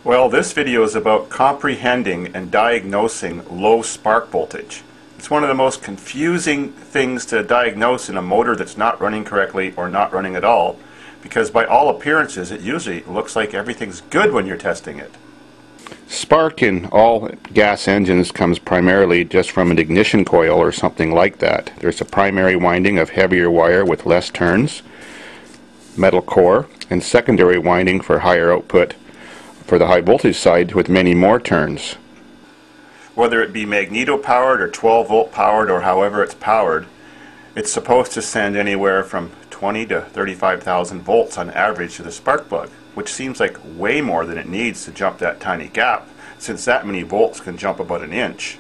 Well, this video is about comprehending and diagnosing low spark voltage. It's one of the most confusing things to diagnose in a motor that's not running correctly or not running at all, because by all appearances it usually looks like everything's good when you're testing it. Spark in all gas engines comes primarily just from an ignition coil or something like that. There's a primary winding of heavier wire with less turns, metal core, and secondary winding for higher output for the high voltage side with many more turns. Whether it be magneto-powered or 12-volt powered or however it's powered, it's supposed to send anywhere from 20 to 35,000 volts on average to the spark plug, which seems like way more than it needs to jump that tiny gap, since that many volts can jump about an inch.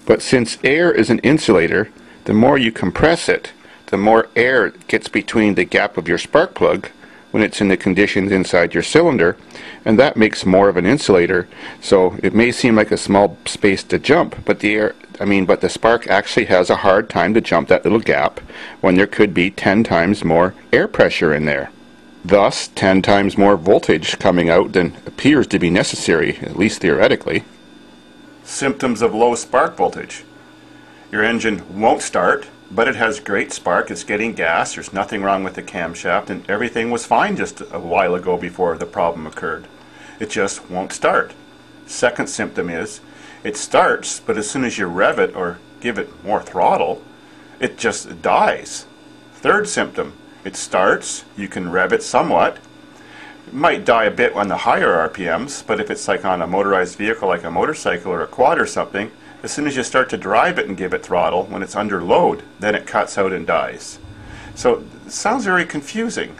But since air is an insulator, the more you compress it, the more air gets between the gap of your spark plug when it's in the conditions inside your cylinder, and that makes more of an insulator. So it may seem like a small space to jump, but the spark actually has a hard time to jump that little gap when there could be 10 times more air pressure in there. Thus, 10 times more voltage coming out than appears to be necessary, at least theoretically. Symptoms of low spark voltage. Your engine won't start, but it has great spark, it's getting gas, there's nothing wrong with the camshaft, and everything was fine just a while ago before the problem occurred. It just won't start. Second symptom is, it starts, but as soon as you rev it or give it more throttle, it just dies. Third symptom, it starts, you can rev it somewhat. It might die a bit on the higher RPMs, but if it's like on a motorized vehicle like a motorcycle or a quad or something, as soon as you start to drive it and give it throttle, when it's under load, then it cuts out and dies. So it sounds very confusing,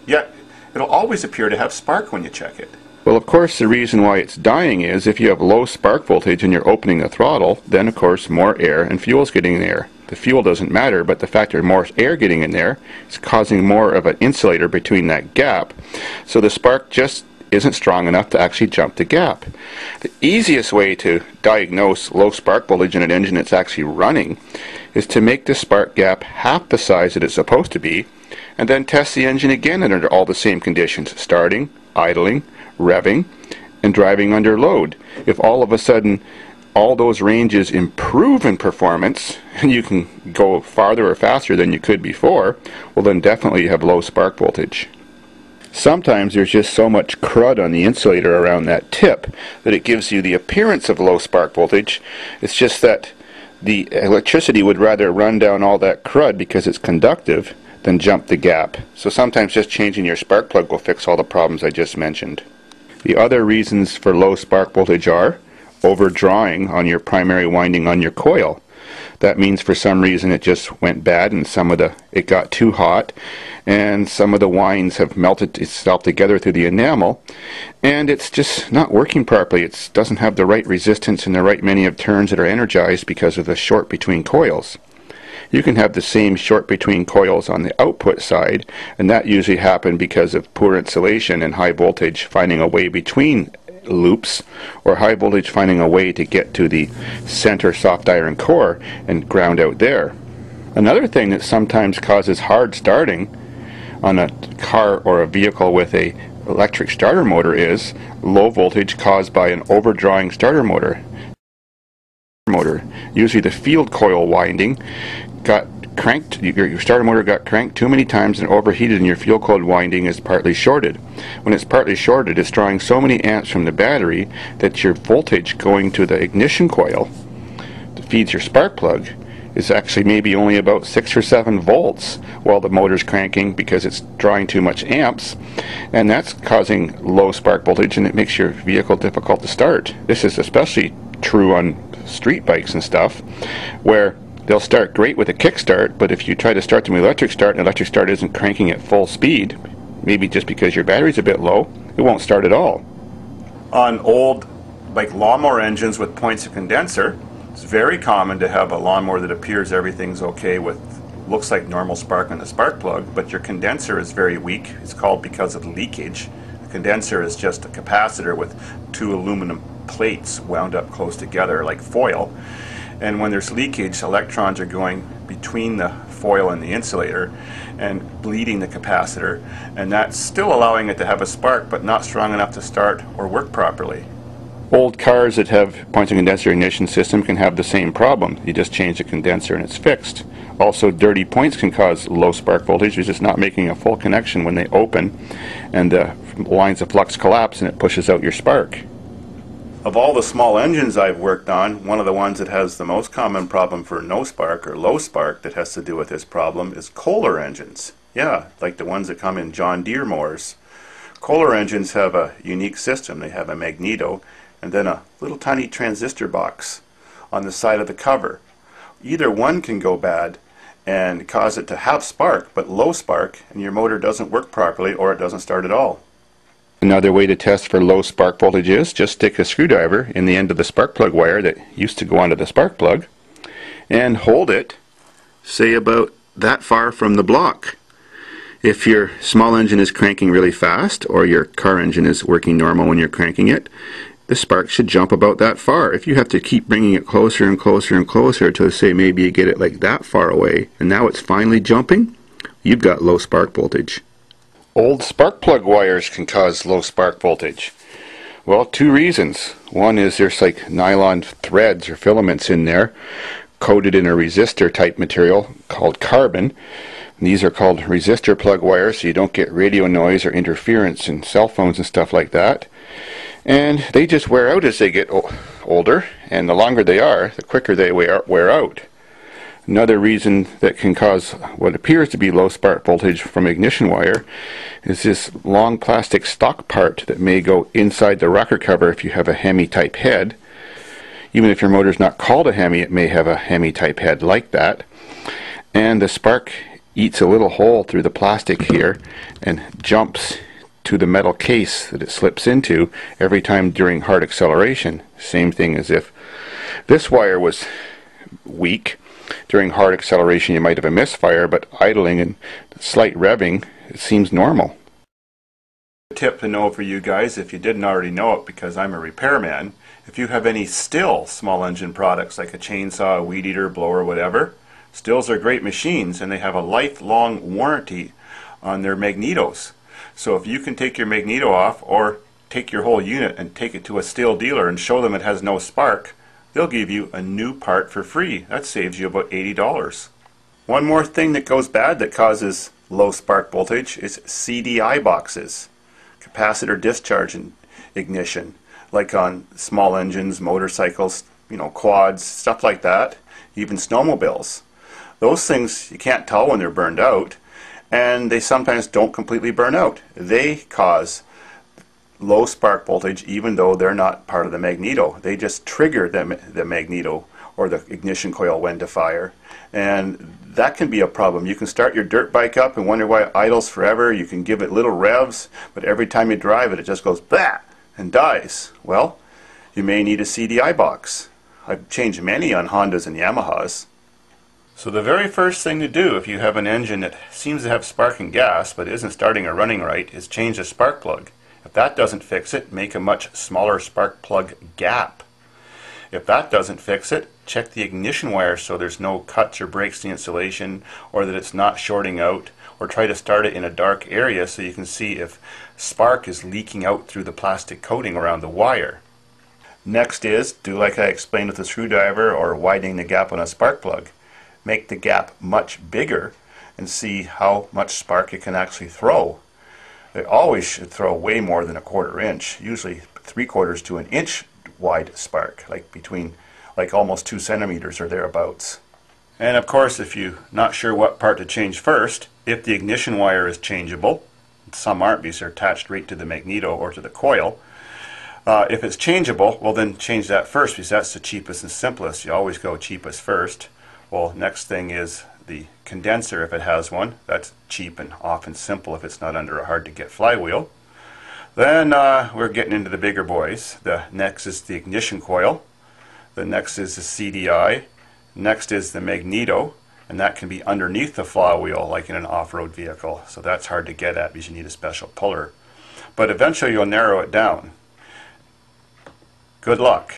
yet it'll always appear to have spark when you check it. Well, of course, the reason why it's dying is if you have low spark voltage and you're opening the throttle, then of course more air and fuel is getting in there. The fuel doesn't matter, but the fact there's more air getting in there is causing more of an insulator between that gap. So the spark just isn't strong enough to actually jump the gap. The easiest way to diagnose low spark voltage in an engine that's actually running is to make the spark gap half the size that it's supposed to be, and then test the engine again under all the same conditions: starting, idling, revving, and driving under load. If all of a sudden all those ranges improve in performance and you can go farther or faster than you could before, well then definitely you have low spark voltage. Sometimes there's just so much crud on the insulator around that tip that it gives you the appearance of low spark voltage. It's just that the electricity would rather run down all that crud because it's conductive than jump the gap. So sometimes just changing your spark plug will fix all the problems I just mentioned. The other reasons for low spark voltage are overdrawing on your primary winding on your coil. That means for some reason it just went bad and it got too hot and some of the winds have melted itself together through the enamel and it's just not working properly. It doesn't have the right resistance and the right many of turns that are energized because of the short between coils. You can have the same short between coils on the output side, and that usually happens because of poor insulation and high voltage finding a way between loops, or high voltage finding a way to get to the center soft iron core and ground out there. Another thing that sometimes causes hard starting on a car or a vehicle with a electric starter motor is low voltage caused by an overdrawing starter motor. Usually the field coil winding got cranked, your starter motor got cranked too many times and overheated, and your field coil winding is partly shorted. When it's partly shorted, it's drawing so many amps from the battery that your voltage going to the ignition coil that feeds your spark plug is actually maybe only about 6 or 7 volts while the motor's cranking because it's drawing too much amps, and that's causing low spark voltage and it makes your vehicle difficult to start. This is especially true on street bikes and stuff where they'll start great with a kickstart, but if you try to start them with electric start and electric start isn't cranking at full speed, maybe just because your battery's a bit low, it won't start at all. On old like lawnmower engines with points of condenser, it's very common to have a lawnmower that appears everything's okay with, looks like normal spark on the spark plug, but your condenser is very weak. It's called because of leakage. The condenser is just a capacitor with 2 aluminum plates wound up close together like foil. And when there's leakage, electrons are going between the foil in the insulator and bleeding the capacitor, and that's still allowing it to have a spark but not strong enough to start or work properly. Old cars that have points and condenser ignition system can have the same problem. You just change the condenser and it's fixed. Also, dirty points can cause low spark voltage. It's just not making a full connection when they open, and the lines of flux collapse and it pushes out your spark. Of all the small engines I've worked on, one of the ones that has the most common problem for no spark or low spark that has to do with this problem is Kohler engines. Yeah, like the ones that come in John Deere mowers. Kohler engines have a unique system. They have a magneto and then a little tiny transistor box on the side of the cover. Either one can go bad and cause it to have spark, but low spark, and your motor doesn't work properly or it doesn't start at all. Another way to test for low spark voltage is just stick a screwdriver in the end of the spark plug wire that used to go onto the spark plug and hold it, say about that far from the block. If your small engine is cranking really fast or your car engine is working normal when you're cranking it, the spark should jump about that far. If you have to keep bringing it closer and closer and closer to, say, maybe you get it like that far away and now it's finally jumping, you've got low spark voltage. Old spark plug wires can cause low spark voltage. Well, two reasons. One is there's like nylon threads or filaments in there coated in a resistor type material called carbon. These are called resistor plug wires, so you don't get radio noise or interference in cell phones and stuff like that. And they just wear out as they get older, and the longer they are, the quicker they wear out. Another reason that can cause what appears to be low spark voltage from ignition wire is this long plastic stock part that may go inside the rocker cover if you have a Hemi type head. Even if your motor is not called a Hemi, it may have a Hemi type head like that. And the spark eats a little hole through the plastic here and jumps to the metal case that it slips into every time during hard acceleration. Same thing as if this wire was weak. During hard acceleration you might have a misfire, but idling and slight revving, it seems normal. A tip to know for you guys, if you didn't already know it because I'm a repairman, if you have any still small engine products like a chainsaw, a weed eater, blower, whatever, stills are great machines and they have a lifelong warranty on their magnetos. So if you can take your magneto off or take your whole unit and take it to a still dealer and show them it has no spark, they'll give you a new part for free. That saves you about $80. One more thing that goes bad that causes low spark voltage is CDI boxes, capacitor discharge ignition, like on small engines, motorcycles, quads, stuff like that, even snowmobiles. Those things you can't tell when they're burned out, and they sometimes don't completely burn out. They cause low spark voltage even though they're not part of the magneto. They just trigger the magneto or the ignition coil when to fire, and that can be a problem. You can start your dirt bike up and wonder why it idles forever. You can give it little revs, but every time you drive it, it just goes bah and dies. Well, you may need a CDI box. I've changed many on Hondas and Yamahas. So the very first thing to do if you have an engine that seems to have sparking gas but isn't starting or running right is change the spark plug. If that doesn't fix it, make a much smaller spark plug gap. If that doesn't fix it, check the ignition wire so there's no cuts or breaks in the insulation, or that it's not shorting out, or try to start it in a dark area so you can see if spark is leaking out through the plastic coating around the wire. Next is, do like I explained with the screwdriver or widening the gap on a spark plug. Make the gap much bigger and see how much spark it can actually throw. They always should throw way more than a 1/4 inch, usually 3/4 to an inch wide spark, like almost 2 centimeters or thereabouts. And of course, if you're not sure what part to change first, if the ignition wire is changeable, some aren't because they're attached right to the magneto or to the coil. If it's changeable, well then change that first because that's the cheapest and simplest. You always go cheapest first. Well, next thing is the condenser, if it has one. That's cheap and often simple if it's not under a hard to get flywheel. Then we're getting into the bigger boys. The next is the ignition coil. The next is the CDI. Next is the magneto, and that can be underneath the flywheel like in an off-road vehicle. So that's hard to get at because you need a special puller. But eventually you'll narrow it down. Good luck.